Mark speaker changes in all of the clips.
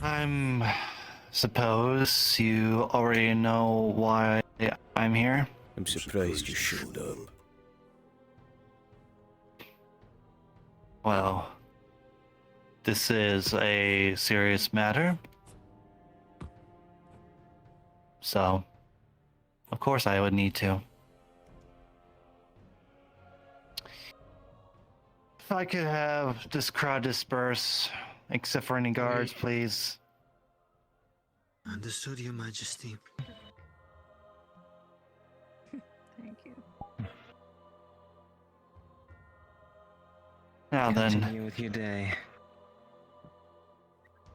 Speaker 1: I'm suppose you already know why I'm here.
Speaker 2: I'm surprised you showed up.
Speaker 1: Well, this is a serious matter. So, of course I would need to. If I could have this crowd disperse, except for any guards, please.
Speaker 3: Understood, Your Majesty.
Speaker 4: Thank you.
Speaker 1: Now then.
Speaker 5: Continue with your day.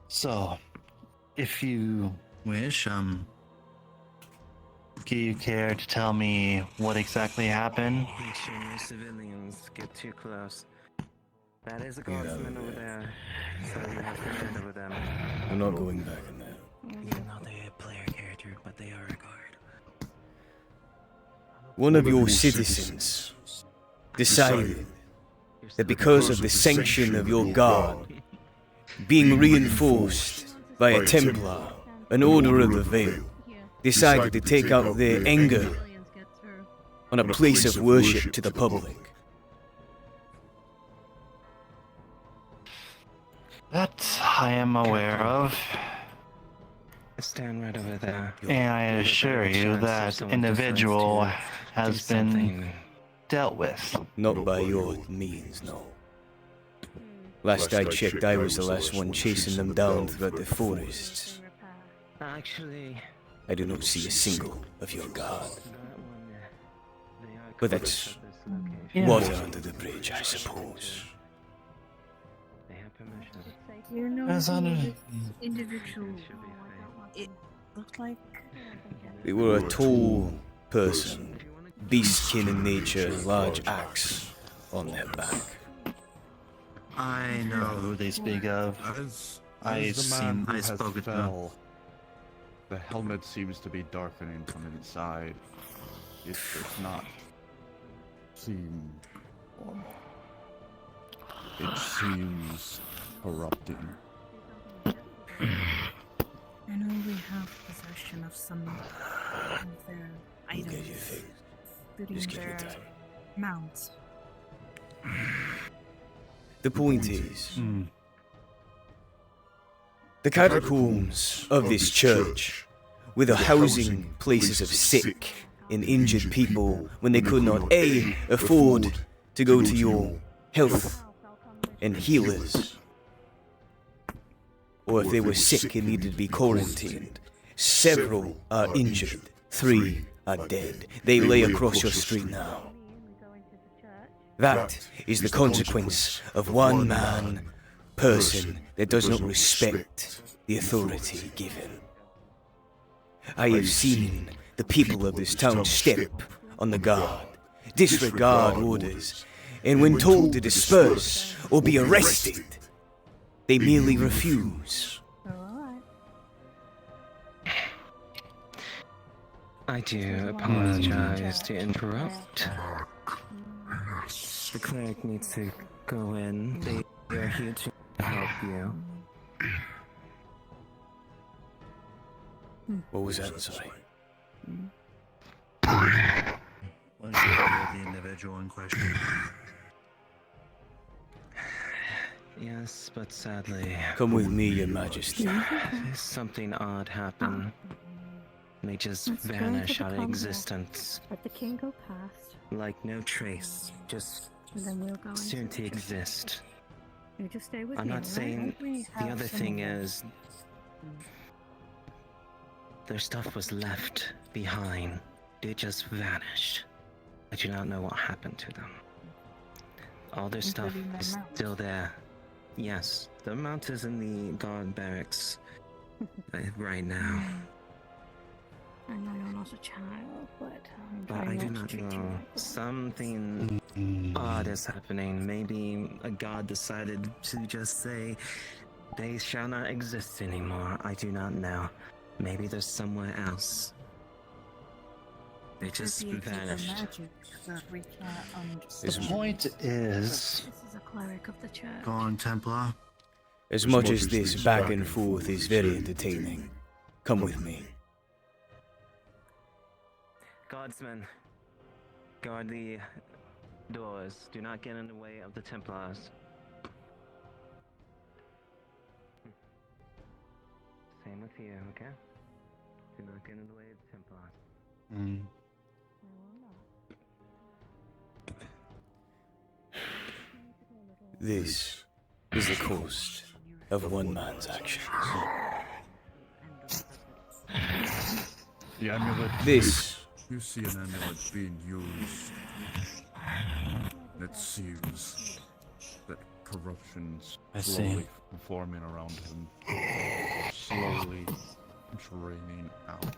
Speaker 1: So, if you wish, do you care to tell me what exactly happened?
Speaker 5: Make sure no civilians get too close. That is a guardsman over there, so you have to hand over them.
Speaker 2: I'm not going back in there.
Speaker 5: Even though they're a player character, but they are a guard.
Speaker 2: One of your citizens decided that because of the sanction of your guard being reinforced by a Templar, an Order of the Veil, decided to take out their anger on a place of worship to the public.
Speaker 1: That I am aware of.
Speaker 5: Stand right over there.
Speaker 1: And I assure you that individual has been dealt with.
Speaker 2: Not by your means, no. Last I checked, I was the last one chasing them down throughout the forests.
Speaker 5: Actually,
Speaker 2: I do not see a single of your guard.
Speaker 5: they are
Speaker 2: But that's
Speaker 5: close at this location.
Speaker 2: water under the bridge, I suppose.
Speaker 5: They have permission.
Speaker 4: You know
Speaker 1: As on a-
Speaker 4: this individual. It looked like.
Speaker 2: They were a tall person, beastkin in nature, large axe on their back.
Speaker 3: I
Speaker 1: Know
Speaker 3: know.
Speaker 1: who they speak of.
Speaker 6: As
Speaker 1: I've
Speaker 6: the man
Speaker 1: seen.
Speaker 6: who
Speaker 3: I
Speaker 6: has
Speaker 3: spoke it
Speaker 6: fell, the helmet seems to be darkening from inside. It does not seem normal. It seems corrupting.
Speaker 4: I know we have possession of some of their
Speaker 2: Look at your
Speaker 4: items,
Speaker 2: face.
Speaker 4: including
Speaker 2: Just give me
Speaker 4: their
Speaker 2: time.
Speaker 4: mounts.
Speaker 2: The point is,
Speaker 1: Hmm.
Speaker 2: the catacombs of this church were the housing places of sick and injured people when they could not A, afford to go to your health and healers, or if they were sick and needed to be quarantined. Several are injured, 3 are dead. They lay across your street now. That is the consequence of one person that does not respect the authority given. I have seen the people of this town step on the guard, disregard orders, and when told to disperse or be arrested, they merely refuse.
Speaker 5: I do apologize to interrupt. The cleric needs to go in. They are here to help you.
Speaker 2: What was that, sorry?
Speaker 3: What is the individual in question?
Speaker 5: Yes, but sadly,
Speaker 2: Come with me, your majesty.
Speaker 5: something odd happened. They just
Speaker 7: Let's go
Speaker 5: vanish
Speaker 7: into the
Speaker 5: out of
Speaker 7: combat.
Speaker 5: existence.
Speaker 7: Let the king go past,
Speaker 5: Like no trace. Just
Speaker 7: and then we'll go into
Speaker 5: soon
Speaker 7: the
Speaker 5: to
Speaker 7: church.
Speaker 5: exist.
Speaker 7: You just stay with
Speaker 5: I'm
Speaker 7: me,
Speaker 5: not
Speaker 7: alright?
Speaker 5: saying
Speaker 4: We
Speaker 5: the
Speaker 4: have
Speaker 5: other
Speaker 4: some
Speaker 5: thing
Speaker 4: of
Speaker 5: is their stuff was left behind. They just vanished. I do not know what happened to them. All their stuff
Speaker 4: Including their
Speaker 5: is
Speaker 4: mount.
Speaker 5: still there. Yes, the mount is in the guard barracks right now.
Speaker 7: I know you're not a child, but I'm
Speaker 5: But I
Speaker 7: trying
Speaker 5: do
Speaker 7: not
Speaker 5: not
Speaker 7: to treat you
Speaker 5: know.
Speaker 7: like that.
Speaker 5: Something odd is happening. Maybe a god decided to just say, they shall not exist anymore. I do not know. Maybe there's somewhere else. They just
Speaker 4: Could be a case of
Speaker 5: vanished.
Speaker 4: magic that we can't
Speaker 1: The
Speaker 4: understand.
Speaker 1: point is,
Speaker 7: This is a cleric of the church.
Speaker 3: Go on, Templar.
Speaker 2: As much as this back and forth is very entertaining, come with me.
Speaker 5: Guardsmen, guard the doors. Do not get in the way of the Templars. Same with you, okay? Do not get in the way of the Templars.
Speaker 2: This is the cost of one man's actions.
Speaker 6: The amulet.
Speaker 2: This
Speaker 6: You see an amulet being used. It seems that corruption's
Speaker 1: I see.
Speaker 6: slowly forming around him, slowly draining out.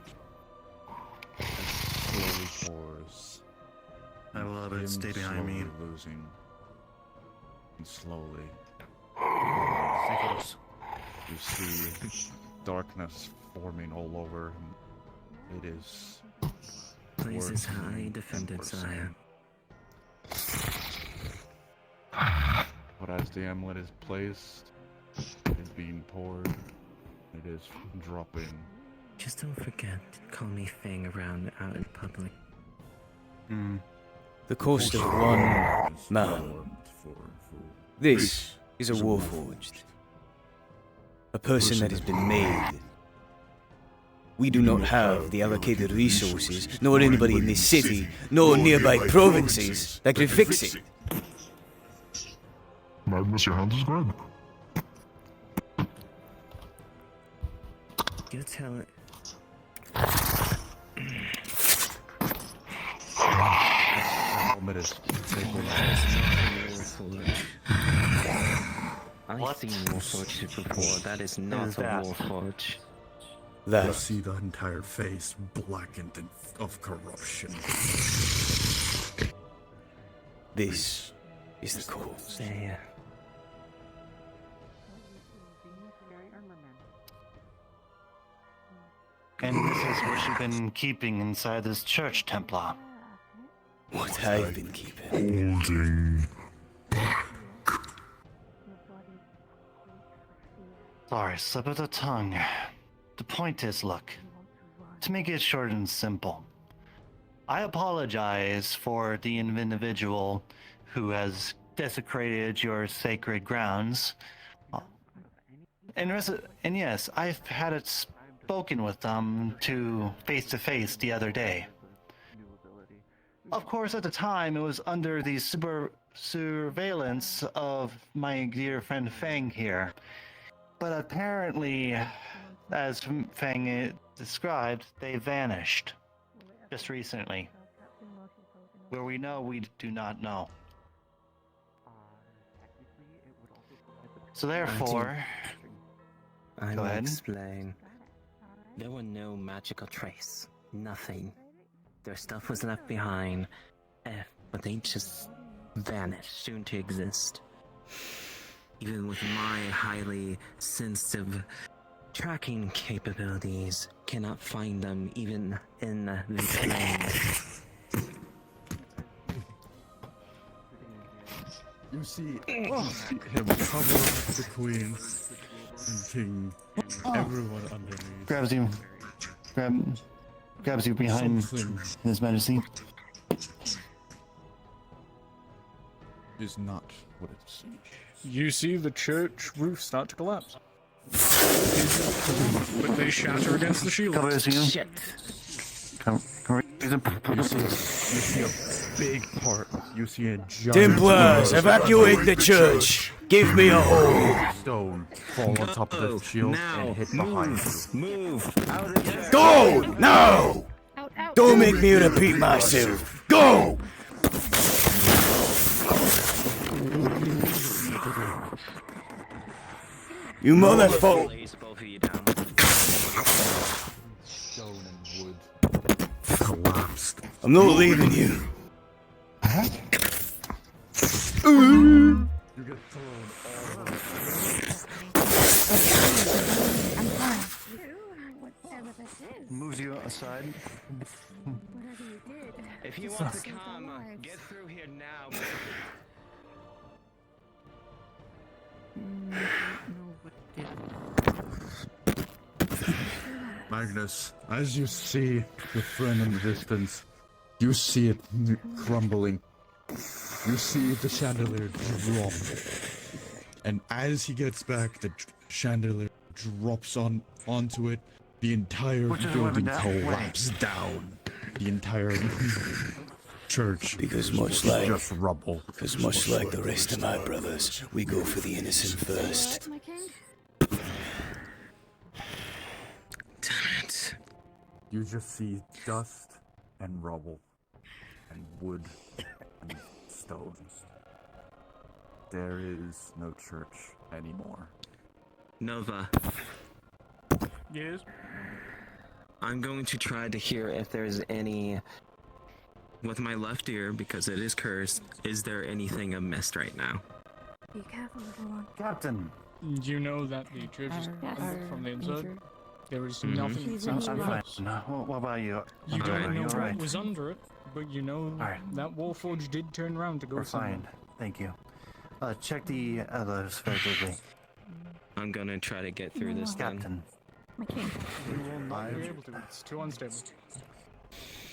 Speaker 6: It slowly pours.
Speaker 3: I will have it
Speaker 6: Him
Speaker 3: stay behind me.
Speaker 6: slowly losing. And slowly,
Speaker 3: Stay close.
Speaker 6: you see darkness forming all over him. It is
Speaker 5: Places high
Speaker 6: worsening
Speaker 5: defended,
Speaker 6: and
Speaker 5: sire.
Speaker 6: But as the amulet is placed, it is being poured, it is dropping.
Speaker 5: Just don't forget to call me Fang around out in public.
Speaker 2: the cost of one man. This is a warforged. A person that has been made. We do not have the allocated resources, nor anybody in this city, nor nearby provinces that could fix it.
Speaker 8: Magnus, your hand is good.
Speaker 5: You tell it.
Speaker 6: Helmet is
Speaker 5: I've seen Warforged before. That is not a Warforge.
Speaker 3: You
Speaker 2: That
Speaker 3: see the entire face blackened of corruption.
Speaker 2: this is the cost.
Speaker 5: There.
Speaker 1: And this is what you've been keeping inside this church, Templar.
Speaker 2: What I've been keeping.
Speaker 8: Holding.
Speaker 1: Sorry, slip of the tongue. The point is, look, to make it short and simple, I apologize for the individual who has desecrated your sacred grounds. And yes, I've had it spoken with them to face the other day. Of course, at the time, it was under the surveillance of my dear friend Fang here. But apparently, as Fang described, they vanished just recently. Where we know, we do not know. So therefore,
Speaker 5: I
Speaker 1: Go
Speaker 5: will
Speaker 1: ahead.
Speaker 5: explain. There were no magical trace. Nothing. Their stuff was left behind, but they just vanished, soon to exist. Even with my highly sensitive tracking capabilities, cannot find them even in the plains.
Speaker 6: You see him cover the queen and king, everyone underneath.
Speaker 1: grabs you behind
Speaker 6: Something
Speaker 1: His Majesty.
Speaker 6: is not what it seems.
Speaker 9: You see the church roof start to collapse. But they shatter against the shield.
Speaker 1: Covers you.
Speaker 5: Shit!
Speaker 6: You see a big part. You see a giant
Speaker 2: Templars, evacuate the church! Give me a hole!
Speaker 6: stone fall on top of the shield
Speaker 5: Now!
Speaker 6: and hit behind you.
Speaker 5: Move! Out of there!
Speaker 2: Go! Now! Don't make me repeat myself! Go! You motherfucker!
Speaker 5: Lays both of you down.
Speaker 6: Stone and wood.
Speaker 3: Collapsed.
Speaker 2: I'm not leaving you.
Speaker 6: You get thrown all over.
Speaker 7: I'm fine. Whatever this is.
Speaker 1: Moves you aside.
Speaker 7: Whatever you did.
Speaker 5: If you want to come, get through here now.
Speaker 4: I don't know what
Speaker 6: Magnus, as you see your friend in the distance, you see it crumbling. You see the chandelier drop. And as he gets back, the chandelier drops onto it. The entire building collapses down. The entire church
Speaker 2: Because much
Speaker 6: is
Speaker 2: like
Speaker 6: just rubble.
Speaker 2: Because much like the rest of my brothers, we go for the innocent first.
Speaker 7: My king?
Speaker 5: Damn it.
Speaker 6: You just see dust and rubble and wood and stones. There is no church anymore.
Speaker 5: Nova,
Speaker 9: Yes.
Speaker 5: I'm going to try to hear if there's any. With my left ear, because it is cursed, is there anything amiss right now?
Speaker 7: Be careful, little one.
Speaker 1: Captain,
Speaker 9: You know that the church is from the inside. There was
Speaker 5: Mhm.
Speaker 9: nothing
Speaker 7: He's
Speaker 9: inside.
Speaker 7: in the
Speaker 1: I'm fine. What about you?
Speaker 9: You
Speaker 5: Alright,
Speaker 9: don't know
Speaker 1: you're
Speaker 9: what
Speaker 1: right.
Speaker 9: was under it, but you know
Speaker 1: Alright.
Speaker 9: that Warforged did turn around to go
Speaker 1: We're
Speaker 9: somewhere.
Speaker 1: fine. Thank you. Check the others very quickly.
Speaker 5: I'm gonna try to get through this then.
Speaker 1: Captain,
Speaker 7: My king.
Speaker 9: You will not be able to. It's too unstable.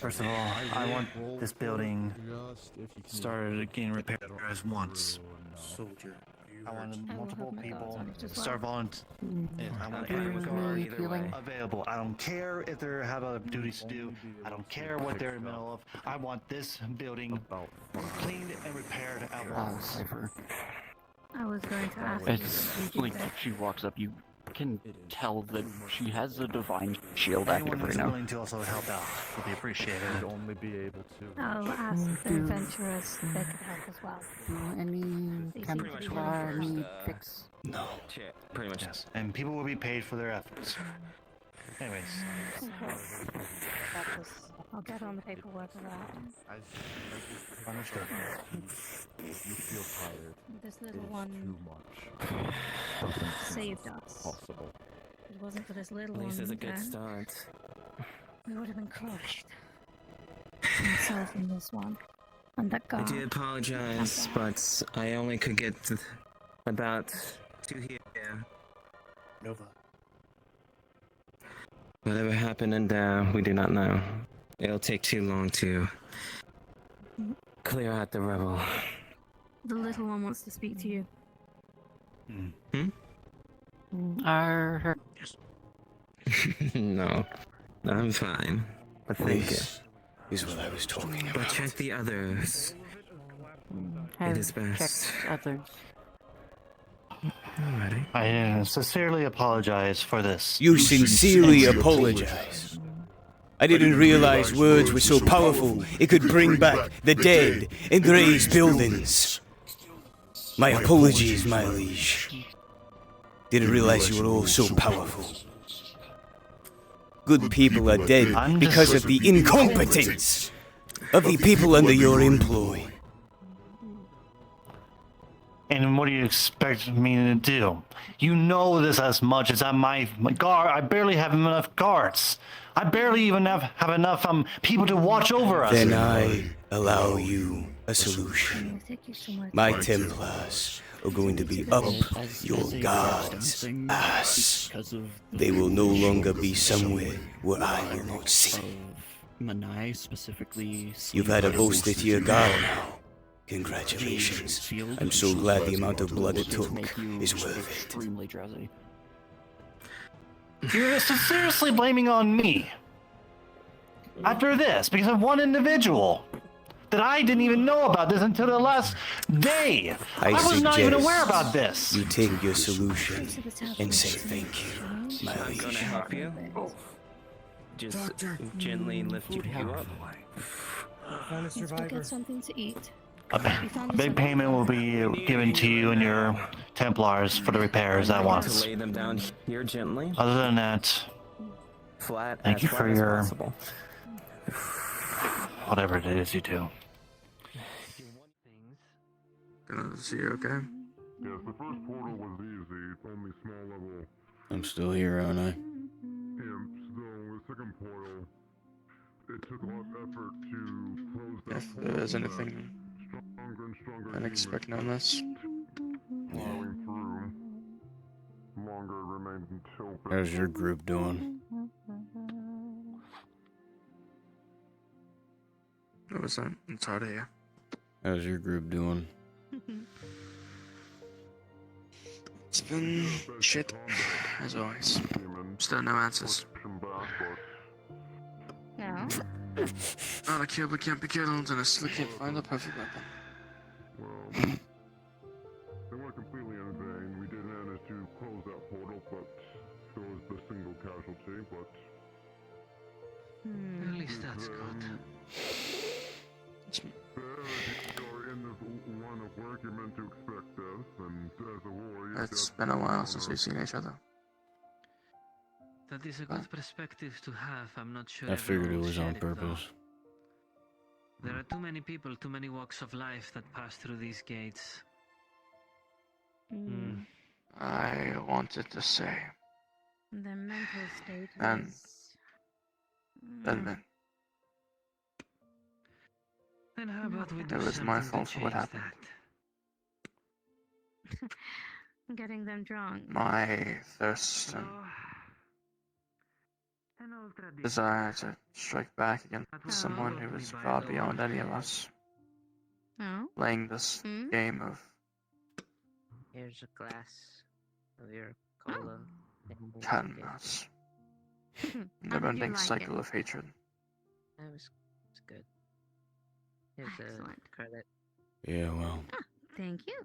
Speaker 1: first of all, I want this building
Speaker 6: Just if you can
Speaker 1: started getting repaired as once.
Speaker 3: Soldier, you
Speaker 1: I wanted
Speaker 7: I will
Speaker 1: multiple
Speaker 7: have my guards
Speaker 1: people
Speaker 7: on it as
Speaker 1: to start volunteering. I want
Speaker 5: Okay,
Speaker 1: everyone
Speaker 5: we
Speaker 1: to
Speaker 5: go
Speaker 1: be
Speaker 5: either way.
Speaker 1: available. I don't care if they have other duties to do. I don't care what they're in the middle of. I want this building
Speaker 6: about
Speaker 1: cleaned and repaired at once.
Speaker 10: Cypher.
Speaker 7: I was going to ask
Speaker 10: It's
Speaker 7: you to
Speaker 10: like
Speaker 7: do this.
Speaker 10: she walks up, you can tell that she has a divine shield active
Speaker 1: Anyone
Speaker 10: right
Speaker 1: who's
Speaker 10: now.
Speaker 1: willing to also help out would be appreciated.
Speaker 6: I'd only be able to.
Speaker 7: I'll ask the adventurers if they could help as well.
Speaker 10: Any
Speaker 7: They seem
Speaker 5: Pretty
Speaker 7: to
Speaker 5: much
Speaker 7: be
Speaker 5: what
Speaker 7: willing
Speaker 5: I
Speaker 7: to
Speaker 5: first,
Speaker 7: help.
Speaker 10: fix?
Speaker 2: No.
Speaker 5: Yeah, pretty much.
Speaker 1: Yes, and people will be paid for their efforts. Anyways,
Speaker 7: I'll get on the paperwork of that.
Speaker 1: understood.
Speaker 6: You feel tired.
Speaker 7: This
Speaker 6: It
Speaker 7: little
Speaker 6: is
Speaker 7: one
Speaker 6: too much. Something
Speaker 7: saved us.
Speaker 6: possible.
Speaker 7: If it wasn't for this little
Speaker 5: At
Speaker 7: one,
Speaker 5: least it's a good
Speaker 7: then
Speaker 5: start.
Speaker 7: we would have been crushed. Myself and this one. And that
Speaker 5: I
Speaker 7: guard.
Speaker 5: do apologize, but I only could get about to here.
Speaker 3: Nova.
Speaker 5: Whatever happened in there, we do not know. It'll take too long to clear out the rubble.
Speaker 7: The little one wants to speak to you.
Speaker 10: Are
Speaker 5: No, I'm fine. But thank you.
Speaker 2: This is what I was talking
Speaker 5: But
Speaker 2: about.
Speaker 5: check the others.
Speaker 10: have
Speaker 5: is best.
Speaker 10: checked others.
Speaker 5: Alrighty.
Speaker 1: I sincerely apologize for this.
Speaker 2: You sincerely apologize. I didn't realize words were so powerful it could bring back the dead and raise buildings. My apologies, my liege. Didn't realize you were all so powerful. Good people are dead because of the incompetence of the people under your employ.
Speaker 1: And what do you expect me to do? You know this as much as my guard. I barely have enough guards. I barely even have enough people to watch over us.
Speaker 2: Then I allow you a solution.
Speaker 7: I'll take you somewhere.
Speaker 2: My Templars are going to be up your guard's ass. They will no longer be somewhere where I will not see.
Speaker 10: Manai specifically.
Speaker 2: You've had a bolster to your guard now. Congratulations. I'm so glad the amount of blood it took is worth it.
Speaker 10: Extremely drowsy.
Speaker 1: You're seriously blaming on me. After this, because of one individual. That I didn't even know about this until the last day. I was not even aware about this.
Speaker 2: You take your solution and say thank you, my
Speaker 5: I'm gonna
Speaker 2: liege.
Speaker 5: help you. Just gently lift you up.
Speaker 7: Let's go get something to eat.
Speaker 1: A big payment will be given to you and your Templars for the repairs at
Speaker 5: To
Speaker 1: once.
Speaker 5: lay them down here gently,
Speaker 1: Other than that,
Speaker 5: flat.
Speaker 1: Thank
Speaker 5: as
Speaker 1: you
Speaker 5: flat
Speaker 1: for
Speaker 5: as
Speaker 1: your-
Speaker 5: possible.
Speaker 1: whatever it is you do.
Speaker 5: So you're okay?
Speaker 8: Yes, the first portal was easy, only small level
Speaker 2: I'm still here, aren't I?
Speaker 8: imps, though the second portal, it took a lot of effort to close that
Speaker 11: If
Speaker 8: portal.
Speaker 11: there's anything
Speaker 8: Stronger and stronger
Speaker 11: unexpected on this.
Speaker 8: plowing through. Longer it remained until
Speaker 2: How's your group doing?
Speaker 11: 100%. It's hard to hear.
Speaker 2: How's your group doing?
Speaker 11: It's been shit, as always. Still no answers.
Speaker 7: No.
Speaker 11: All the killed can't be killed, and I still can't find the perfect weapon.
Speaker 8: Well, they weren't completely in vain. We did manage to close that portal, but there was the single casualty, but...
Speaker 5: At least that's good.
Speaker 8: You're in this line of work, you're meant to expect death, and as a warrior...
Speaker 11: It's been a while since we've seen each other.
Speaker 5: That is a good perspective to have. I'm not sure.
Speaker 2: I figured it
Speaker 5: everyone will
Speaker 2: was
Speaker 5: share
Speaker 2: on
Speaker 5: it, though.
Speaker 2: purpose.
Speaker 5: There are too many people, too many walks of life that pass through these gates.
Speaker 11: I wanted to say.
Speaker 7: The mental state
Speaker 11: And
Speaker 7: is...
Speaker 11: admit
Speaker 5: Then how about we do
Speaker 11: it was
Speaker 5: something
Speaker 11: my
Speaker 5: to
Speaker 11: fault for what
Speaker 5: change
Speaker 11: happened.
Speaker 7: Mm. Getting them drunk.
Speaker 11: My thirst and
Speaker 5: An old tradition.
Speaker 11: desire to strike back against someone who was far beyond any of us.
Speaker 7: Oh?
Speaker 11: Playing this game of
Speaker 12: Here's a glass of your cola.
Speaker 11: cat and mouse. Never ending cycle of hatred.
Speaker 12: That was good. Here's
Speaker 7: Excellent.
Speaker 12: a credit.
Speaker 2: Yeah, well.
Speaker 7: Thank you.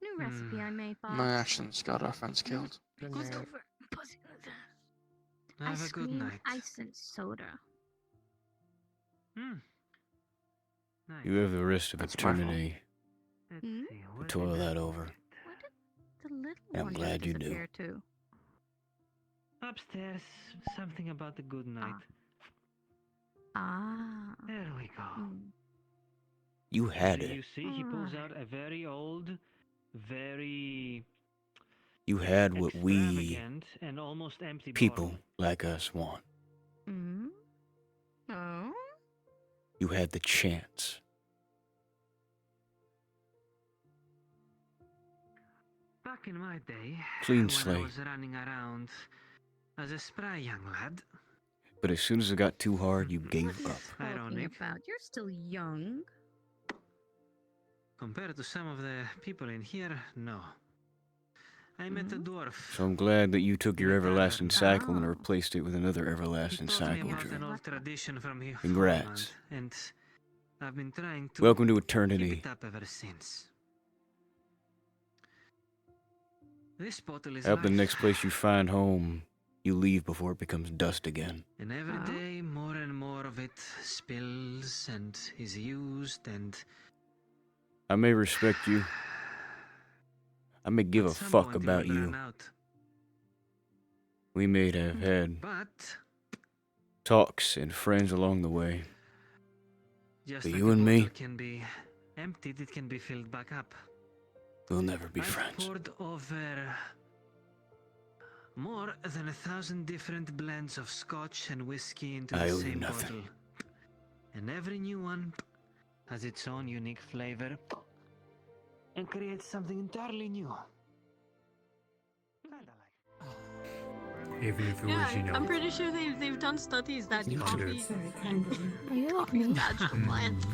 Speaker 7: New recipe I made, Bob.
Speaker 11: My actions got our friends killed.
Speaker 7: Goes over. Pussy like that.
Speaker 5: Have
Speaker 7: Ice
Speaker 5: a good
Speaker 7: cream,
Speaker 5: night.
Speaker 7: ice and soda.
Speaker 5: Nice.
Speaker 2: You have the rest of
Speaker 11: That's my fault.
Speaker 2: eternity
Speaker 7: Hmm?
Speaker 2: to toil that over.
Speaker 7: Where did the little
Speaker 2: I'm
Speaker 7: one
Speaker 2: glad you do.
Speaker 7: disappear to?
Speaker 5: Upstairs, something about the good night.
Speaker 7: Ah.
Speaker 5: There we go.
Speaker 2: You had
Speaker 5: You
Speaker 2: it.
Speaker 5: see, he pulls out a very old, very
Speaker 2: You had what we
Speaker 5: extravagant and almost empty
Speaker 2: people
Speaker 5: bottle.
Speaker 2: like us want.
Speaker 7: Hmm? Oh?
Speaker 2: You had the chance.
Speaker 5: Back in my day,
Speaker 2: Clean
Speaker 5: when
Speaker 2: slate.
Speaker 5: I was running around as a spry young lad,
Speaker 2: But as soon as it got too hard, you gave up.
Speaker 7: Talking
Speaker 5: ironic,
Speaker 7: about? You're still young.
Speaker 5: compared to some of the people in here, no. I met a dwarf.
Speaker 2: So I'm glad that you took your everlasting cycle and replaced it with another
Speaker 5: He
Speaker 2: everlasting
Speaker 5: taught me
Speaker 2: cycle
Speaker 5: about an
Speaker 2: dream.
Speaker 5: old tradition from here,
Speaker 2: Congrats.
Speaker 5: and I've been trying to
Speaker 2: Welcome to
Speaker 5: keep
Speaker 2: eternity.
Speaker 5: it up ever since. This bottle is
Speaker 2: I hope the
Speaker 5: life.
Speaker 2: next place you find home, you leave before it becomes dust again.
Speaker 5: And every day, more and more of it spills and is used, and
Speaker 2: I may respect you. I may give a
Speaker 5: at some
Speaker 2: fuck
Speaker 5: point it
Speaker 2: about
Speaker 5: will
Speaker 2: you.
Speaker 5: run out.
Speaker 2: We may have had
Speaker 5: But
Speaker 2: talks and friends along the way.
Speaker 5: just
Speaker 2: But
Speaker 5: like
Speaker 2: you
Speaker 5: a
Speaker 2: and me,
Speaker 5: bottle can be emptied, it can be filled back up.
Speaker 2: we'll never be
Speaker 5: I've
Speaker 2: friends.
Speaker 5: poured over more than 1,000 different blends of scotch and whiskey into
Speaker 2: I
Speaker 5: the
Speaker 2: owe you
Speaker 5: same
Speaker 2: nothing.
Speaker 5: bottle. And every new one has its own unique flavor and creates something entirely new.
Speaker 13: Even if it
Speaker 14: Yeah,
Speaker 13: was, you know,
Speaker 14: I'm pretty sure they've done studies that coffee
Speaker 7: Are you like me?
Speaker 14: bad for plants.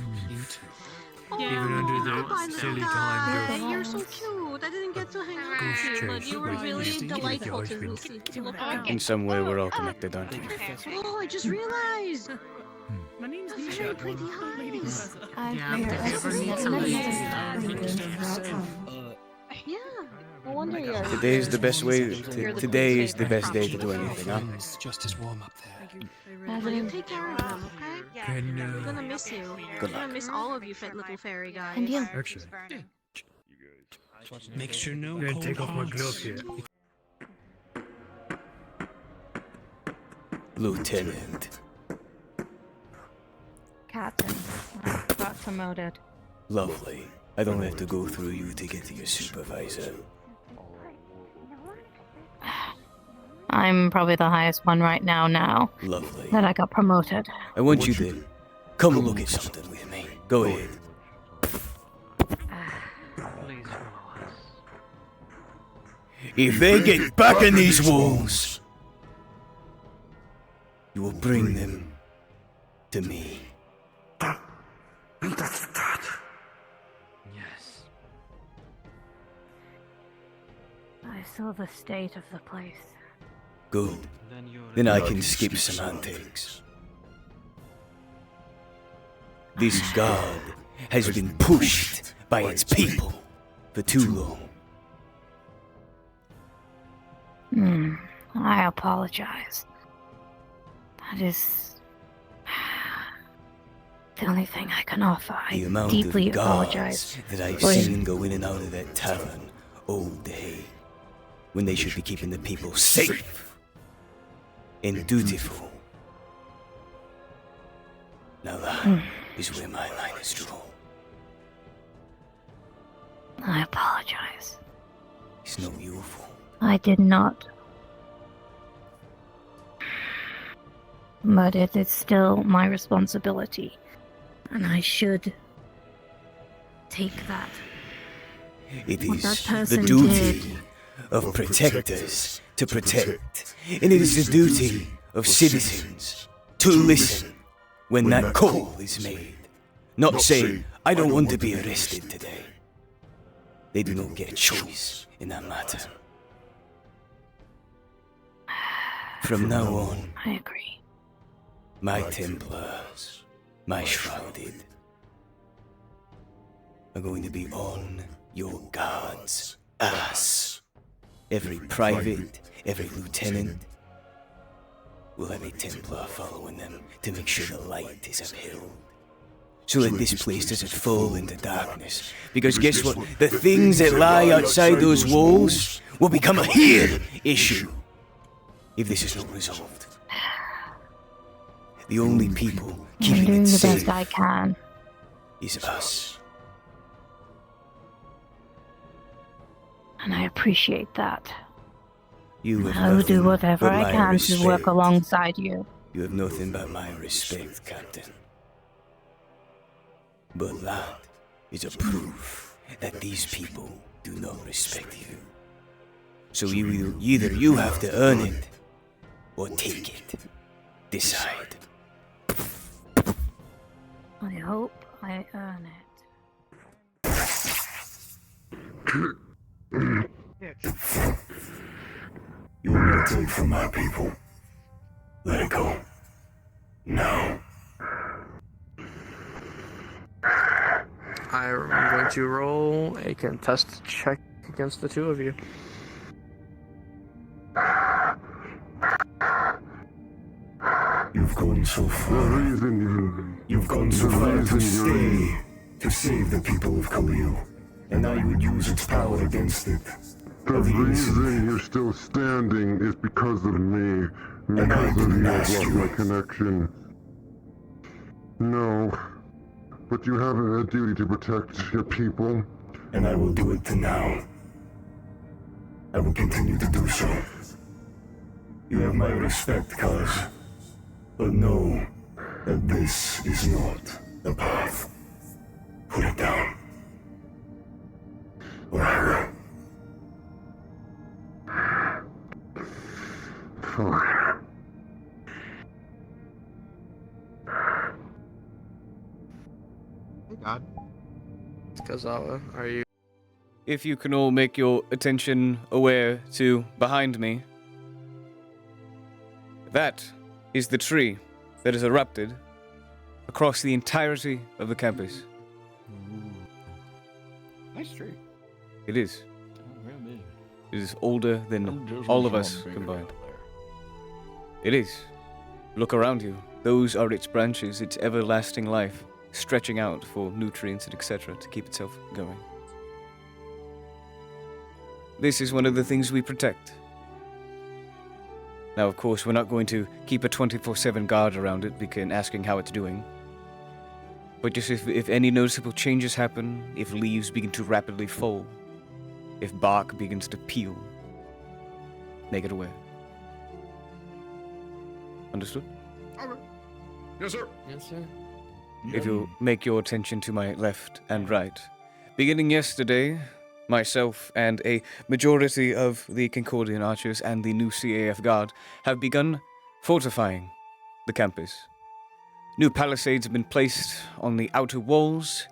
Speaker 13: Even under the silly time of
Speaker 14: You're so cute. I didn't get to hang out
Speaker 13: Goose
Speaker 14: with you, but
Speaker 13: chase
Speaker 14: you were
Speaker 13: with
Speaker 14: really
Speaker 13: Mr.
Speaker 14: delightful to
Speaker 13: Husband.
Speaker 14: look
Speaker 2: In some way, we're all connected, aren't we?
Speaker 14: Oh, I just realized.
Speaker 9: My name's
Speaker 14: Very
Speaker 9: Nisha.
Speaker 14: pretty eyes. Yeah. No wonder you're.
Speaker 2: Today is the best way. Today is the best day to do anything, huh?
Speaker 15: It's just as warm up there.
Speaker 14: Well, you take care of them, okay?
Speaker 13: Can,
Speaker 14: I'm gonna miss you.
Speaker 2: Good
Speaker 14: I'm gonna miss all of you, fat little fairy guys.
Speaker 7: And you.
Speaker 13: Actually,
Speaker 15: Make sure no
Speaker 13: I'm gonna
Speaker 15: cold
Speaker 13: take off my
Speaker 15: hearts.
Speaker 13: glove here.
Speaker 2: Lieutenant.
Speaker 7: Captain. I got promoted.
Speaker 2: Lovely. I don't have to go through you to get to your supervisor.
Speaker 7: I'm probably the highest one right now
Speaker 2: Lovely.
Speaker 7: that I got promoted.
Speaker 2: I want you to come look at something with me. Go ahead.
Speaker 5: Please follow us.
Speaker 2: If they get back in these walls, you will bring them to me.
Speaker 11: That's that.
Speaker 5: Yes.
Speaker 7: I saw the state of the place.
Speaker 2: Good. Then I can skip semantics. This god has been pushed by its people for too long.
Speaker 7: I apologize. That is the only thing I can offer.
Speaker 2: The
Speaker 7: I
Speaker 2: amount
Speaker 7: deeply
Speaker 2: of gods
Speaker 7: apologize.
Speaker 2: that I've
Speaker 7: for-
Speaker 2: seen go in and out of that tavern all day, when they should be keeping the people safe and dutiful. Now that is where my line is drawn.
Speaker 7: I apologize.
Speaker 2: It's not your fault.
Speaker 7: I did not. But it is still my responsibility. And I should take that.
Speaker 2: It
Speaker 7: What that
Speaker 2: is the
Speaker 7: person
Speaker 2: duty
Speaker 7: did.
Speaker 2: of protectors to protect, and it is the duty of citizens to listen when that call is made. Not say, I don't want to be arrested today. They do not get a choice in that matter. From now on,
Speaker 7: I agree.
Speaker 2: my Templars, my Shrouded, are going to be on your guard's ass. Every private, every lieutenant will have a Templar following them to make sure the light is upheld. So that this place doesn't fall into darkness. Because guess what? The things that lie outside those walls will become a here issue if this is not resolved. The only people
Speaker 7: I'm
Speaker 2: keeping
Speaker 7: doing
Speaker 2: it
Speaker 7: the
Speaker 2: safe
Speaker 7: best I can.
Speaker 2: is us.
Speaker 7: And I appreciate that.
Speaker 2: You have
Speaker 7: I will do
Speaker 2: nothing
Speaker 7: whatever
Speaker 2: but
Speaker 7: I
Speaker 2: my
Speaker 7: can to work
Speaker 2: respect.
Speaker 7: alongside you.
Speaker 2: You have nothing but my respect, Captain. But that is a proof that these people do not respect you. So either you have to earn it, or take it. Decide.
Speaker 7: I hope I earn it.
Speaker 8: You will not take from my people. Let it go. Now.
Speaker 11: I'm going to roll a contest check against the two of you.
Speaker 8: You've gone so far. You've gone so far to stay, to save the people of Khalil. And now you would use its power against it. The reason you're still standing is because of me. Because of you, I've lost my connection. No. But you have a duty to protect your people. And I will do it to now. I will continue to do so. You have my respect, cuz. But know that this is not the path. Put it down. Or I will. Fine.
Speaker 11: Hey, God. Kazawa, are you?
Speaker 15: If you can all make your attention aware to behind me. That is the tree that has erupted across the entirety of the campus.
Speaker 9: Nice tree.
Speaker 15: It is.
Speaker 9: Real big.
Speaker 15: It is older than all of us combined. It is. Look around you. Those are its branches, its everlasting life, stretching out for nutrients and etc. to keep itself going. This is one of the things we protect. Now, of course, we're not going to keep a 24/7 guard around it, asking how it's doing. But just if any noticeable changes happen, if leaves begin to rapidly fall, if bark begins to peel, make it aware. Understood?
Speaker 8: Yes, sir.
Speaker 11: Yes, sir.
Speaker 15: If you'll make your attention to my left and right. Beginning yesterday, myself and a majority of the Concordian Archers and the new CAF Guard have begun fortifying the campus. New palisades have been placed on the outer walls.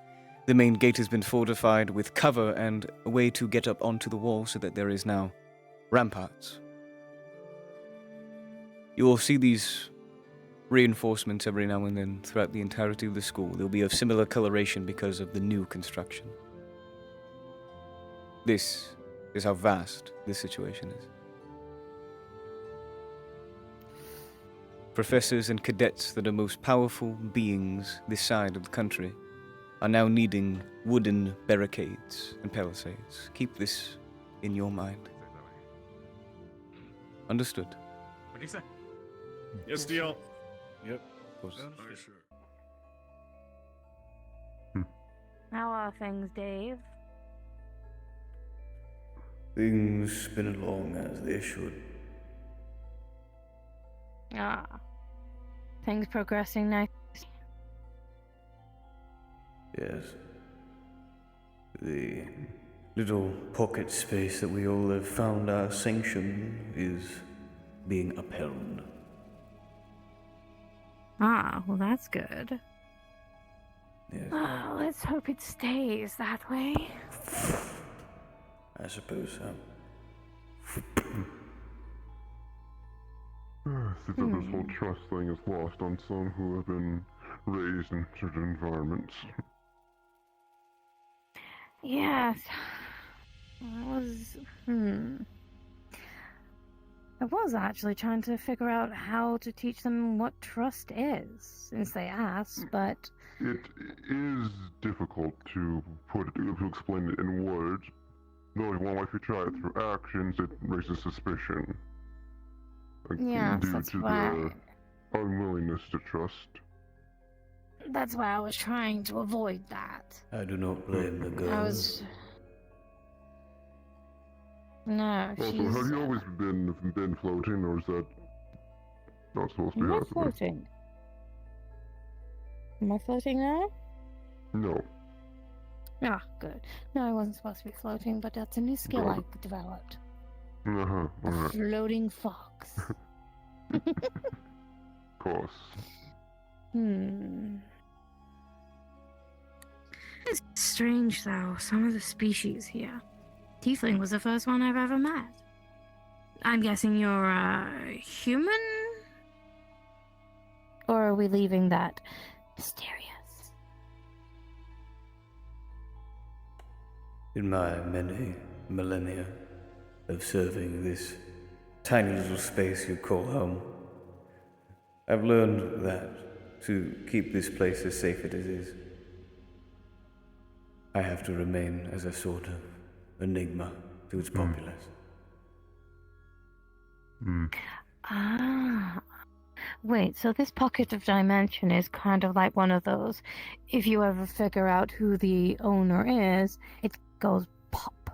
Speaker 15: The main gate has been fortified with cover and a way to get up onto the wall so that there is now ramparts. You will see these reinforcements every now and then throughout the entirety of the school. They'll be of similar coloration because of the new construction. This is how vast this situation is. Professors and cadets that are most powerful beings this side of the country are now needing wooden barricades and palisades. Keep this in your mind.
Speaker 16: What
Speaker 15: Understood?
Speaker 16: do you say? Yes, deal.
Speaker 15: Yep. Of course.
Speaker 7: How are things, Dave?
Speaker 2: Things spin along as they should.
Speaker 7: Ah. Things progressing nice.
Speaker 2: Yes. The little pocket space that we all have found our sanction is being upheld.
Speaker 7: Ah, well that's good.
Speaker 2: Yes.
Speaker 7: Well, let's hope it stays that way.
Speaker 2: I suppose so.
Speaker 8: Seems that this whole trust thing is lost on some who have been raised in certain environments.
Speaker 7: Yes. I was actually trying to figure out how to teach them what trust is, since they asked, but...
Speaker 8: It is difficult to explain it in words. Though, if you try it through actions, it raises suspicion.
Speaker 7: Yes,
Speaker 8: due
Speaker 7: that's
Speaker 8: to
Speaker 7: why...
Speaker 8: the unwillingness to trust.
Speaker 7: That's why I was trying to avoid that.
Speaker 2: I do not blame the girl.
Speaker 7: I was... No,
Speaker 8: Also,
Speaker 7: she's...
Speaker 8: have you always been floating, or is that not supposed to be
Speaker 7: Am I
Speaker 8: happening?
Speaker 7: floating? Am I floating now?
Speaker 8: No.
Speaker 7: Ah, good. No, I wasn't supposed to be floating, but that's a new skill I developed.
Speaker 8: Uh-huh,
Speaker 7: A floating fox.
Speaker 8: Of course.
Speaker 7: It's strange, though, some of the species here. Tiefling was the first one I've ever met. I'm guessing you're, human? Or are we leaving that mysterious?
Speaker 2: In my many millennia of serving this tiny little space you call home, I've learned that to keep this place as safe as it is, I have to remain as a sort of enigma to its populace.
Speaker 7: Ah. Wait, so this pocket of dimension is kind of like one of those, if you ever figure out who the owner is, it goes pop.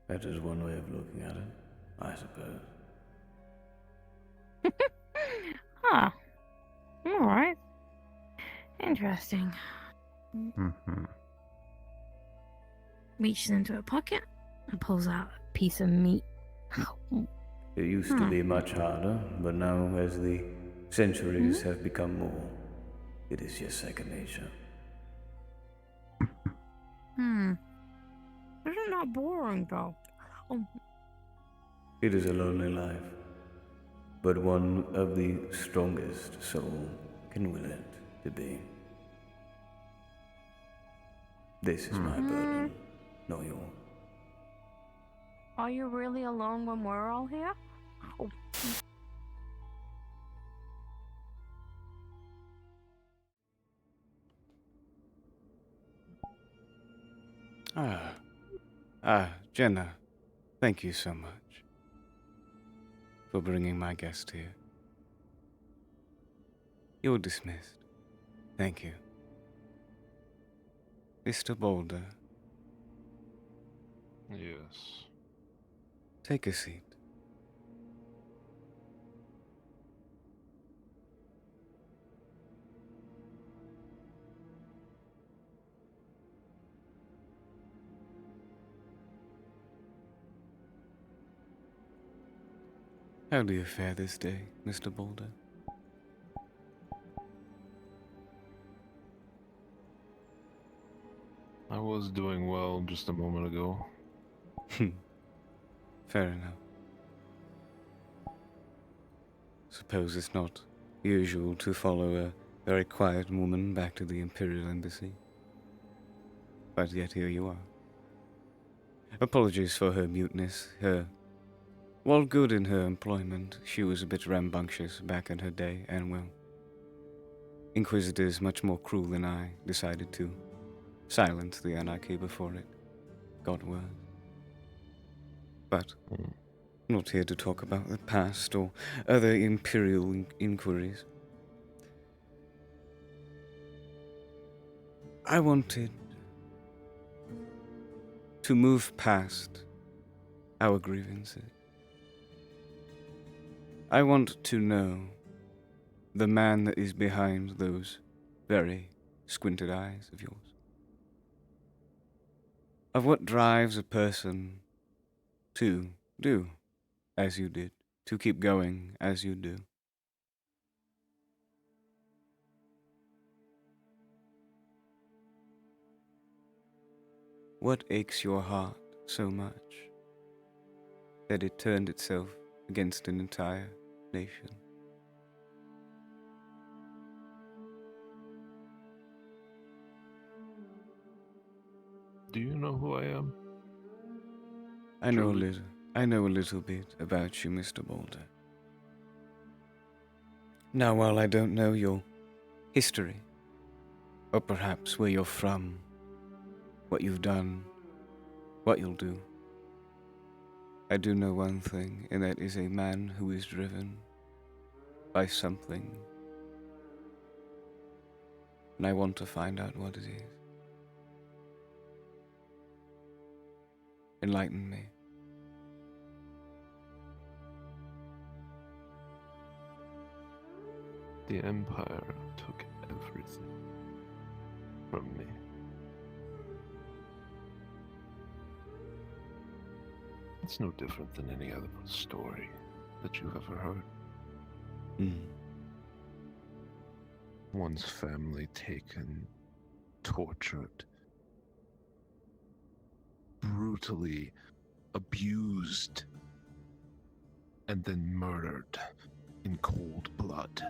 Speaker 2: That is one way of looking at it, I suppose.
Speaker 7: Huh. Alright. Interesting. Reaches into a pocket and pulls out a piece of meat.
Speaker 2: It used to be much harder, but now as the centuries have become more, it is just second nature.
Speaker 7: Isn't that boring, though?
Speaker 2: It is a lonely life, but one of the strongest soul can will it to be. This is my burden, not yours.
Speaker 7: Are you really alone when we're all here?
Speaker 15: Jenna, thank you so much for bringing my guest here. You're dismissed. Thank you. Mr. Boulder.
Speaker 16: Yes.
Speaker 15: Take a seat. How do you fare this day, Mr. Boulder?
Speaker 16: was doing well just a moment ago.
Speaker 15: Fair enough. Suppose it's not usual to follow a very quiet woman back to the Imperial Embassy. But yet here you are. Apologies for her muteness. While good in her employment, she was a bit rambunctious back in her day, and well, Inquisitors much more cruel than I decided to silence the anarchy before it got worse. But not here to talk about the past or other Imperial inquiries. I wanted to move past our grievances. I want to know the man that is behind those very squinted eyes of yours. Of what drives a person to do as you did, to keep going as you do. What aches your heart so much that it turned itself against an entire nation?
Speaker 16: Do you know who I am?
Speaker 15: I know a little bit about you, Mr. Boulder. Now, while I don't know your history, or perhaps where you're from, what you've done, what you'll do, I do know one thing, and that is a man who is driven by something. And I want to find out what it is. Enlighten me.
Speaker 16: The Empire took everything from me. It's no different than any other story that you've ever heard. One's family taken, tortured, brutally abused, and then murdered in cold blood.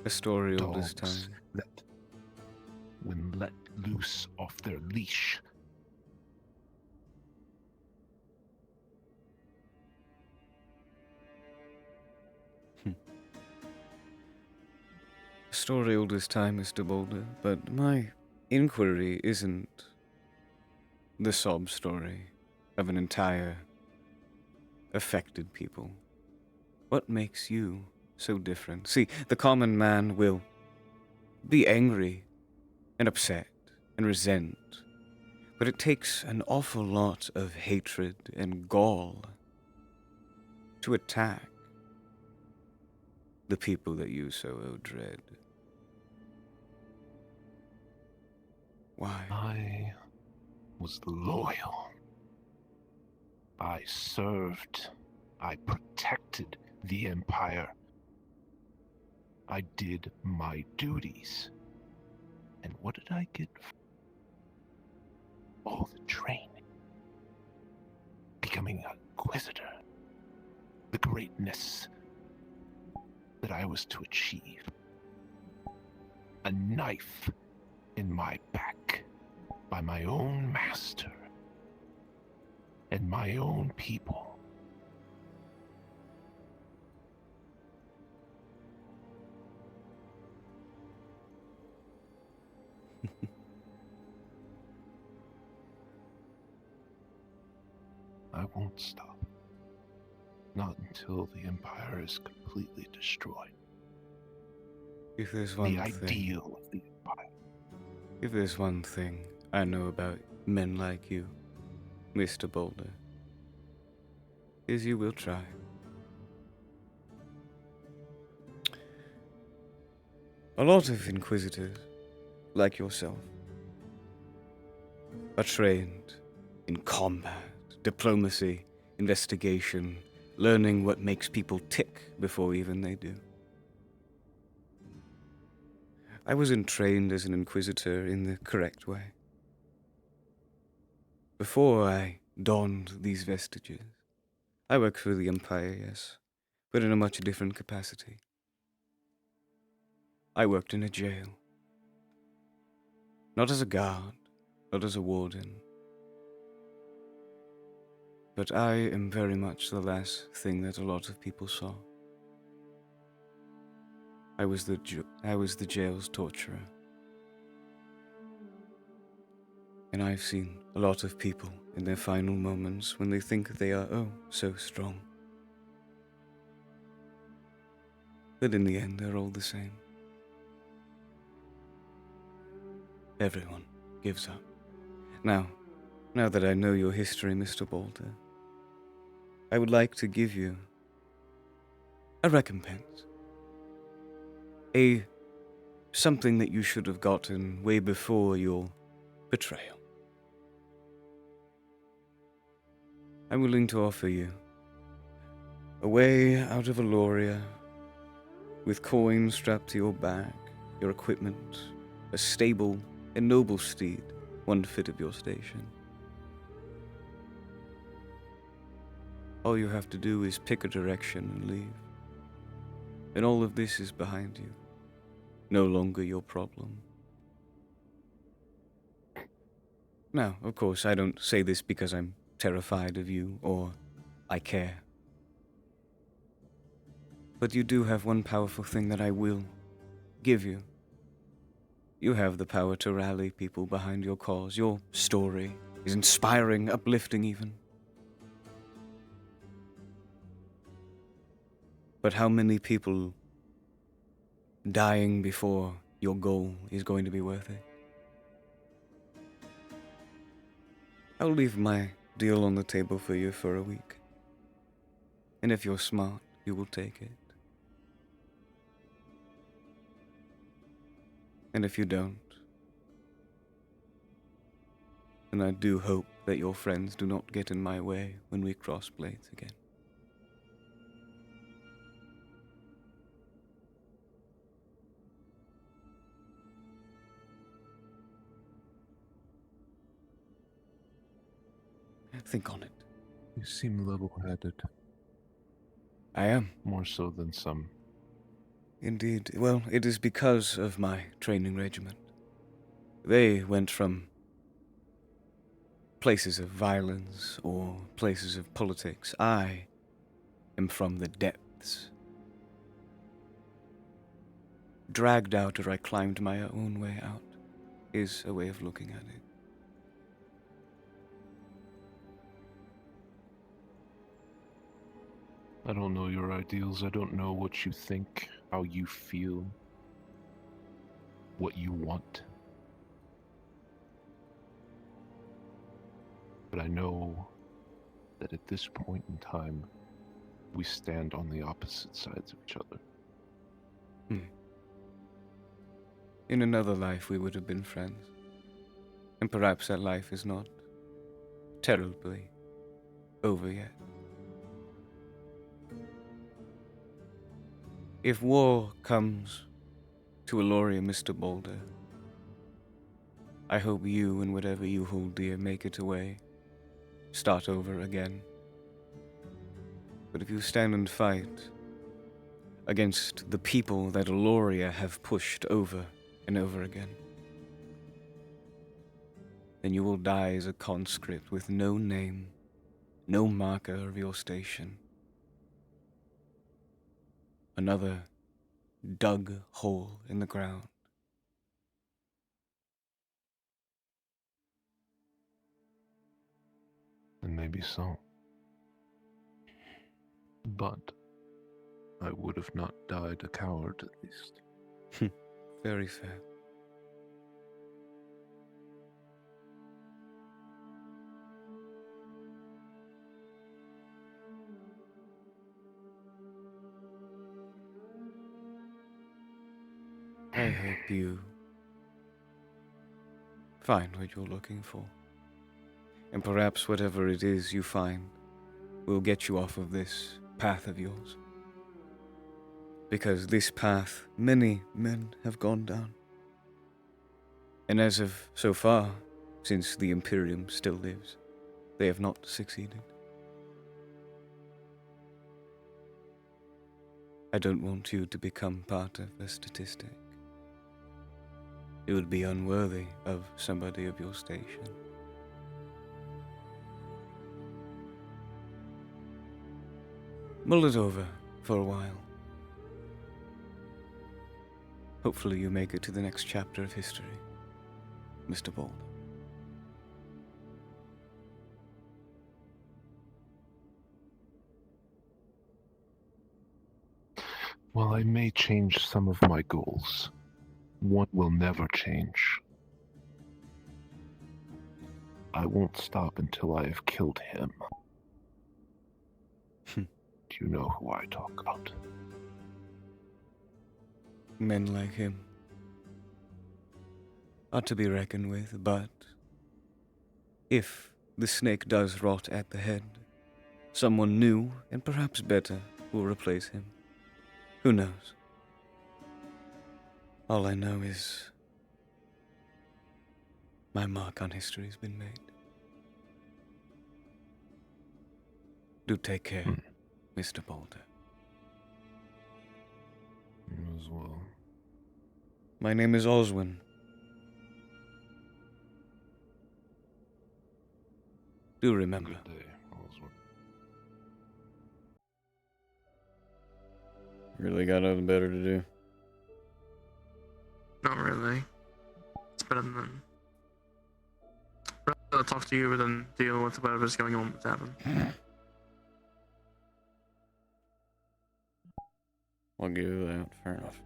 Speaker 15: A story all this
Speaker 16: Dogs
Speaker 15: time.
Speaker 16: that, when let loose off their leash,
Speaker 15: A story all this time, Mr. Boulder, but my inquiry isn't the sob story of an entire affected people. What makes you so different? See, the common man will be angry and upset and resent, but it takes an awful lot of hatred and gall to attack the people that you so dread. Why?
Speaker 16: I was loyal. I served. I protected the Empire. I did my duties. And what did I get? All the training. Becoming an Inquisitor. The greatness that I was to achieve. A knife in my back by my own master and my own people. I won't stop. Not until the Empire is completely destroyed.
Speaker 15: If there's one
Speaker 16: The
Speaker 15: thing,
Speaker 16: ideal of the Empire.
Speaker 15: if there's one thing I know about men like you, Mr. Boulder, is you will try. A lot of Inquisitors, like yourself, are trained in combat, diplomacy, investigation, learning what makes people tick before even they do. I wasn't trained as an inquisitor in the correct way. Before I donned these vestiges, I worked for the Empire, yes, but in a much different capacity. I worked in a jail. Not as a guard, not as a warden. But I am very much the last thing that a lot of people saw. I was the jail's torturer. And I've seen a lot of people in their final moments when they think they are, oh, so strong. But in the end, they're all the same. Everyone gives up. Now that I know your history, Mr. Balder, I would like to give you a recompense. Something that you should have gotten way before your betrayal. I'm willing to offer you a way out of Aloria with coins strapped to your back, your equipment, a stable and noble steed, one fit of your station. All you have to do is pick a direction and leave. And all of this is behind you, no longer your problem. Now, of course, I don't say this because I'm terrified of you or I care. But you do have one powerful thing that I will give you. You have the power to rally people behind your cause. Your story is inspiring, uplifting even. But how many people dying before your goal is going to be worth it? I'll leave my deal on the table for you for a week. And if you're smart, you will take it. And if you don't, then I do hope that your friends do not get in my way when we cross blades again. Think on it.
Speaker 16: You seem level-headed.
Speaker 15: I am.
Speaker 16: More so than some.
Speaker 15: Indeed. Well, it is because of my training regiment. They went from places of violence or places of politics. I am from the depths. Dragged out or I climbed my own way out is a way of looking at it.
Speaker 16: I don't know your ideals. I don't know what you think, how you feel, what you want. But I know that at this point in time, we stand on the opposite sides of each other.
Speaker 15: In another life, we would have been friends. And perhaps that life is not terribly over yet. If war comes to Aloria, Mr. Balder, I hope you and whatever you hold dear make it away, start over again. But if you stand and fight against the people that Aloria have pushed over and over again, then you will die as a conscript with no name, no marker of your station. Another dug hole in the ground.
Speaker 16: And maybe so. But I would have not died a coward, at least.
Speaker 15: Very fair. I hope you find what you're looking for. And perhaps whatever it is you find will get you off of this path of yours. Because this path many men have gone down. And as of so far, since the Imperium still lives, they have not succeeded. I don't want you to become part of a statistic. It would be unworthy of somebody of your station. Mull it over for a while. Hopefully you make it to the next chapter of history, Mr. Boulder.
Speaker 16: While I may change some of my goals, one will never change. I won't stop until I have killed him. Do you know who I talk about?
Speaker 15: Men like him are to be reckoned with, but if the snake does rot at the head, someone new and perhaps better will replace him. Who knows? All I know is my mark on history has been made. Do take care, Mr. Boulder.
Speaker 16: You as well.
Speaker 15: My name is Oswin. Do remember.
Speaker 16: Good day, Oswald.
Speaker 15: Really got nothing better to do.
Speaker 11: Not really. It's better than. Rather talk to you than deal with whatever's going on with Davin.
Speaker 15: I'll give you that. Fair enough.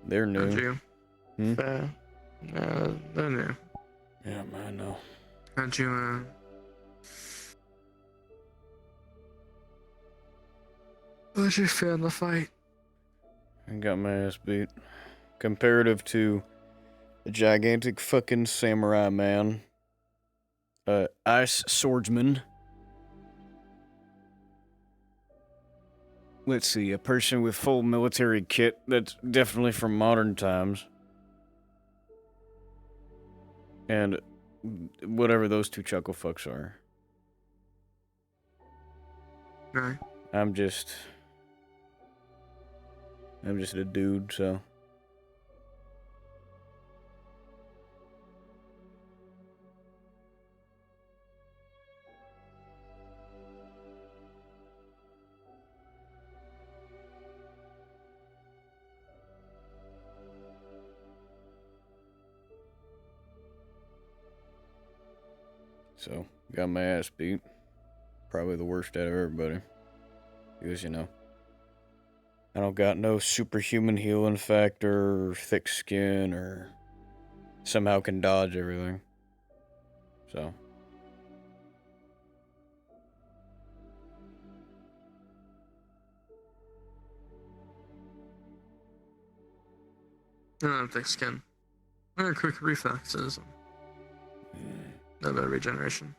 Speaker 15: They're new.
Speaker 11: How'd you? Fair. They're new.
Speaker 15: Yeah, I know.
Speaker 11: How'd you, how'd you feel in the fight?
Speaker 15: I got my ass beat. Comparative to a gigantic fucking samurai man. Ice swordsman. Let's see, a person with full military kit that's definitely from modern times. And whatever those two chuckle fucks are.
Speaker 11: Right.
Speaker 15: I'm just a dude, so. So, got my ass beat. Probably the worst out of everybody. Because, you know, I don't got no superhuman healing factor, or thick skin, or somehow can dodge everything. So.
Speaker 11: I don't have thick skin. I have quick reflexes. No better regeneration.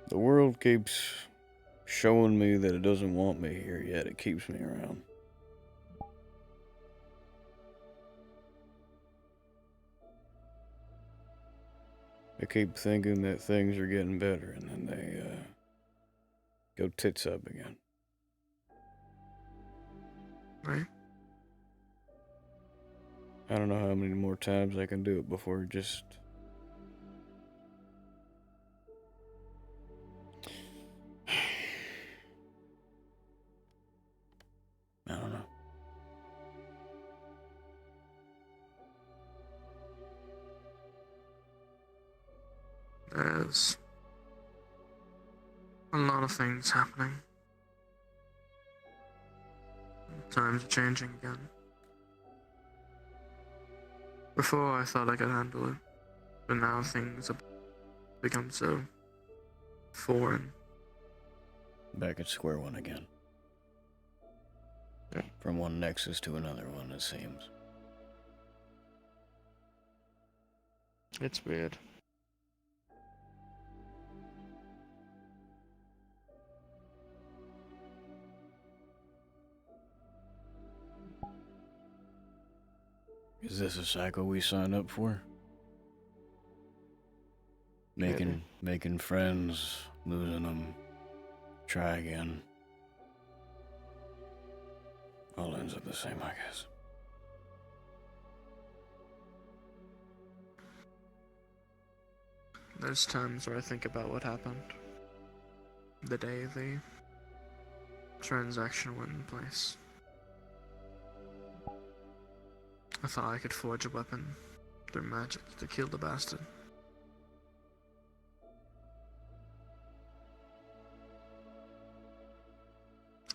Speaker 15: The world keeps showing me that it doesn't want me here, yet it keeps me around. I keep thinking that things are getting better, and then they, go tits up again.
Speaker 11: Right.
Speaker 15: I don't know how many more times I can do it before it just... I don't know.
Speaker 11: There's a lot of things happening. Times are changing again. Before I thought I could handle it, but now things have become so foreign.
Speaker 15: Back at square one again.
Speaker 11: Yeah.
Speaker 15: From one nexus to another one, it seems.
Speaker 11: It's weird.
Speaker 15: Is this a cycle we signed up for? Making friends, losing them, try again. All ends up the same, I guess.
Speaker 11: There's times where I think about what happened the day the transaction went in place. I thought I could forge a weapon through magic to kill the bastard.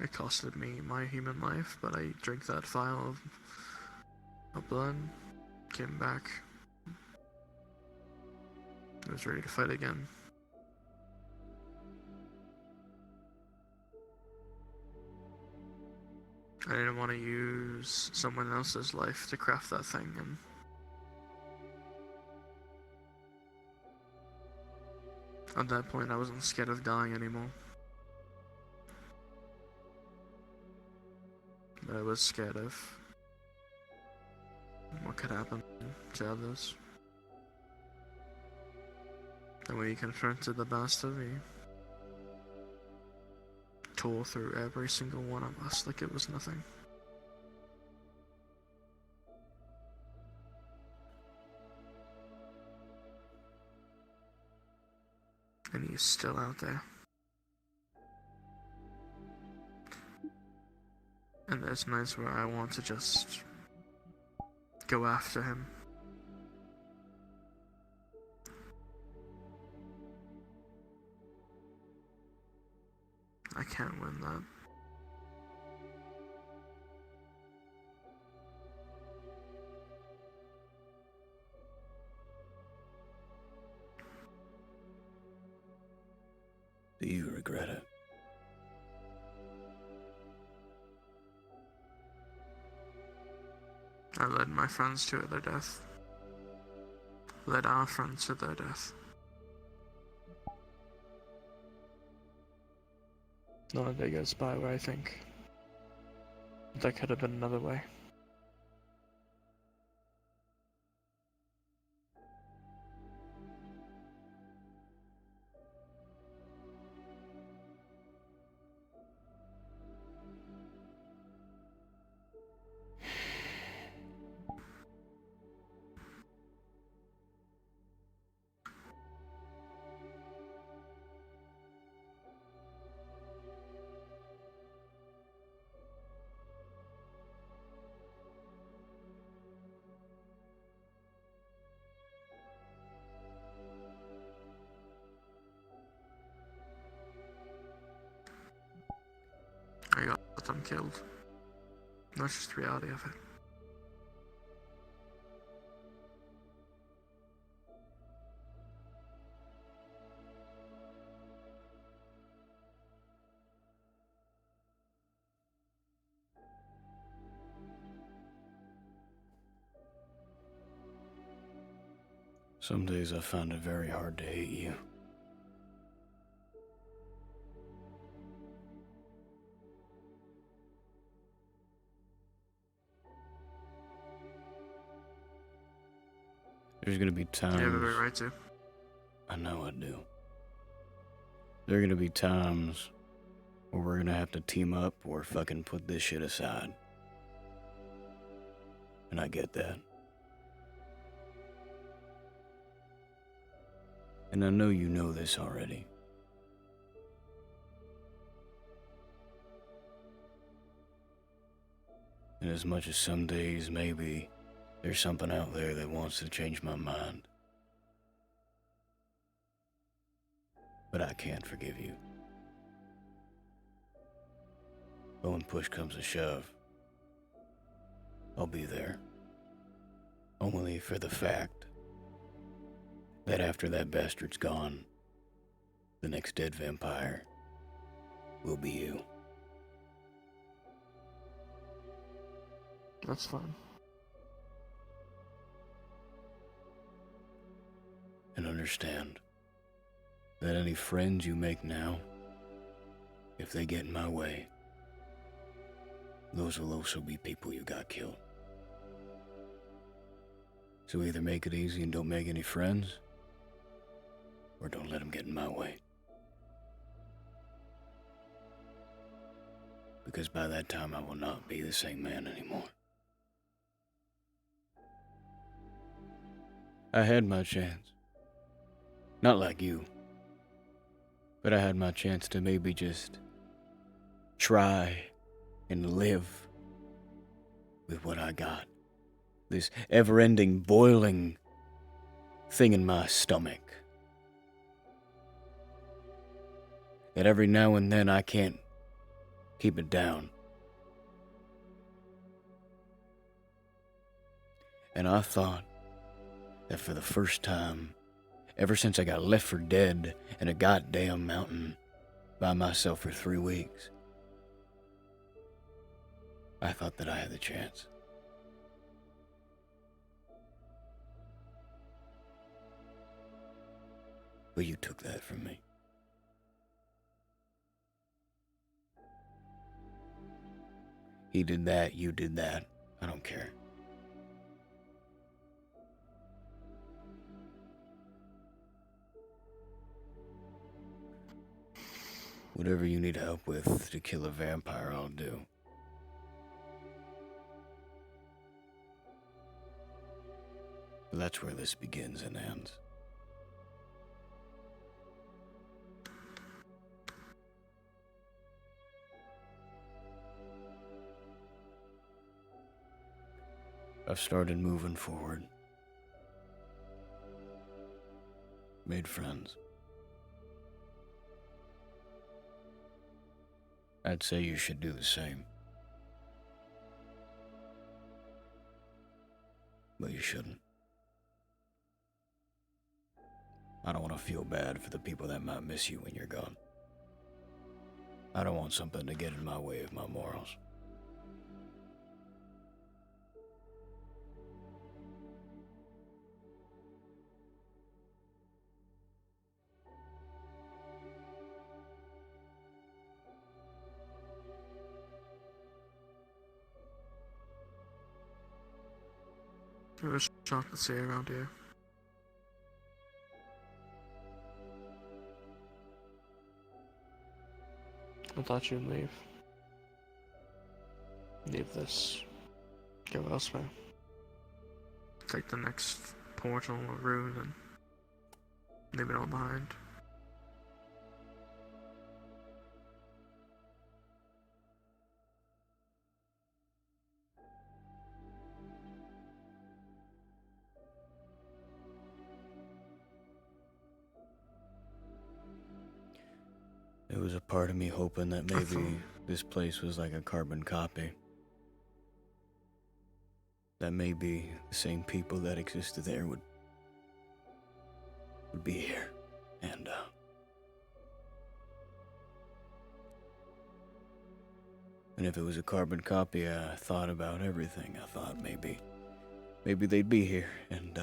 Speaker 11: It costed me my human life, but I drank that vial of blood, came back. I was ready to fight again. I didn't want to use someone else's life to craft that thing, and at that point I wasn't scared of dying anymore. But I was scared of what could happen to others. And when he confronted the bastard, he tore through every single one of us like it was nothing. And he's still out there. And there's nights where I want to just go after him. I can't win that.
Speaker 15: Do you regret it?
Speaker 11: I led my friends to their death. Led our friends to their death. Not a day goes by where I think that could have been another way. I got them killed. That's just the reality of it.
Speaker 15: Some days I find it very hard to hate you. There's gonna be times.
Speaker 11: You have every right to.
Speaker 15: I know I do. There are gonna be times where we're gonna have to team up or fucking put this shit aside. And I get that. And I know you know this already. And as much as some days maybe there's something out there that wants to change my mind, but I can't forgive you. But when push comes to shove, I'll be there. Only for the fact that after that bastard's gone, the next dead vampire will be you.
Speaker 11: That's fine.
Speaker 15: And understand that any friends you make now, if they get in my way, those will also be people you got killed. So either make it easy and don't make any friends, or don't let them get in my way. Because by that time I will not be the same man anymore. I had my chance. Not like you. But I had my chance to maybe just try and live with what I got. This ever-ending, boiling thing in my stomach. That every now and then I can't keep it down. And I thought that for the first time, ever since I got left for dead in a goddamn mountain by myself for 3 weeks, I thought that I had the chance. But you took that from me. He did that, you did that. I don't care. Whatever you need help with to kill a vampire, I'll do. But that's where this begins and ends. I've started moving forward. Made friends. I'd say you should do the same. But you shouldn't. I don't want to feel bad for the people that might miss you when you're gone. I don't want something to get in my way of my morals.
Speaker 11: It was shocked to see around here. I thought you'd leave. Leave this. Go elsewhere. Take the next portal or route and leave it all behind.
Speaker 15: There was a part of me hoping that maybe this place was like a carbon copy. That maybe the same people that existed there would be here. And if it was a carbon copy, I thought about everything. I thought maybe they'd be here, and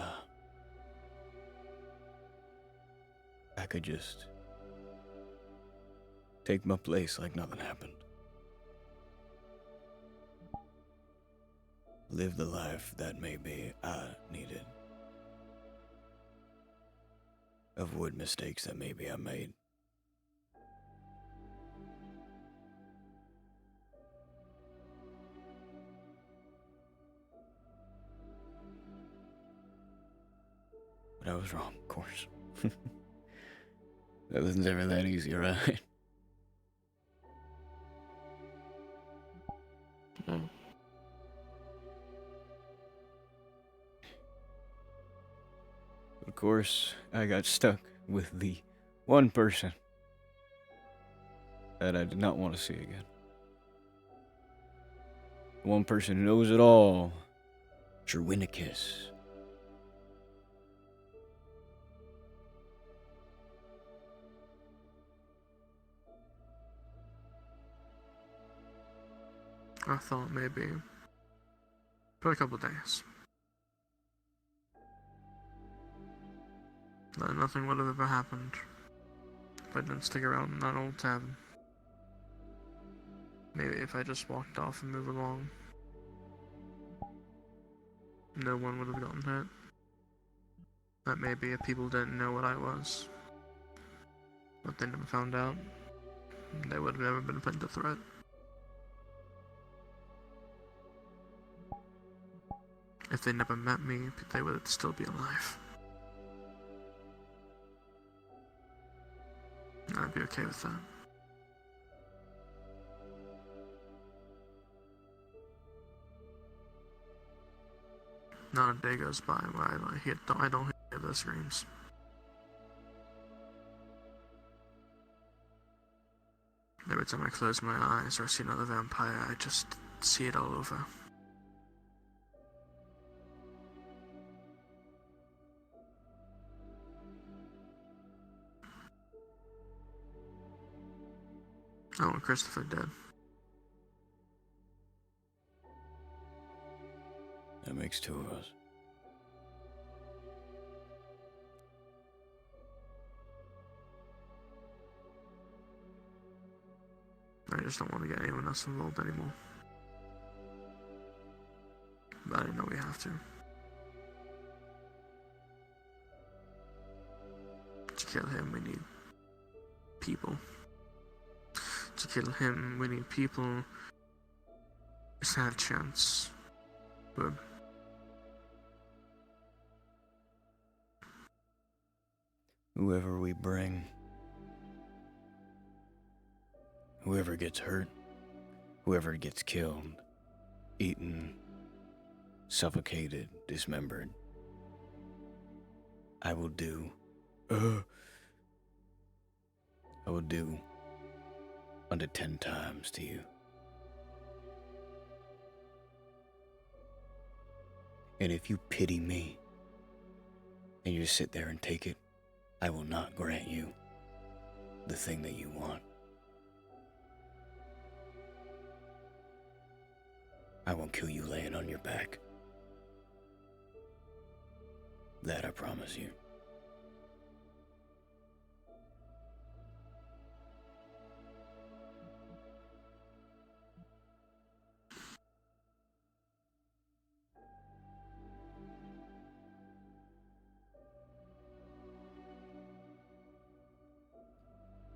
Speaker 15: I could just take my place like nothing happened. Live the life that maybe I needed. Avoid mistakes that maybe I made. But I was wrong, of course. That wasn't ever that easy, right?
Speaker 11: No.
Speaker 15: Of course, I got stuck with the one person that I did not want to see again. The one person who knows it all, Jerwinicus.
Speaker 11: I thought maybe for a couple days that nothing would have ever happened if I didn't stick around in that old tavern. Maybe if I just walked off and moved along, no one would have gotten hurt. That maybe if people didn't know what I was, but they never found out, they would have never been put into threat. If they never met me, they would still be alive. I'd be okay with that. Not a day goes by where I don't hear their screams. Every time I close my eyes or see another vampire, I just see it all over. I want Christopher dead.
Speaker 15: That makes two of us.
Speaker 11: I just don't want to get anyone else involved anymore. But I know we have to. To kill him, we need people. To kill him, we need people who stand a chance. But
Speaker 15: whoever we bring, whoever gets hurt, whoever gets killed, eaten, suffocated, dismembered, I will do unto 10 times to you. And if you pity me, and you sit there and take it, I will not grant you the thing that you want. I won't kill you laying on your back. That I promise you.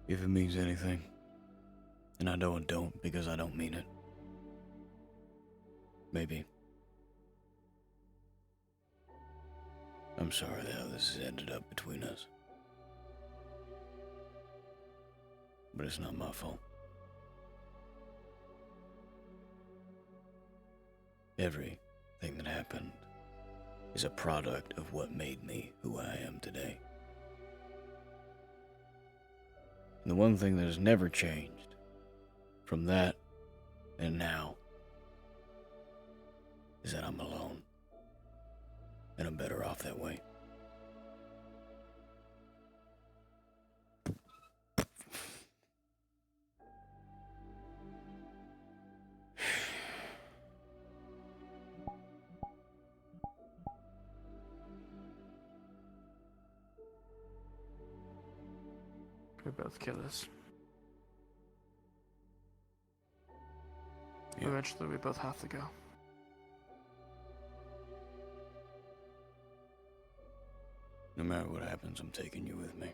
Speaker 15: If it means anything, and I know it don't because I don't mean it. Maybe. I'm sorry that how this has ended up between us. But it's not my fault. Everything that happened is a product of what made me who I am today. And the one thing that has never changed from that and now is that I'm alone. And I'm better off that way.
Speaker 11: we're both killers.
Speaker 15: Yeah.
Speaker 11: Eventually we both have to go.
Speaker 15: No matter what happens, I'm taking you with me.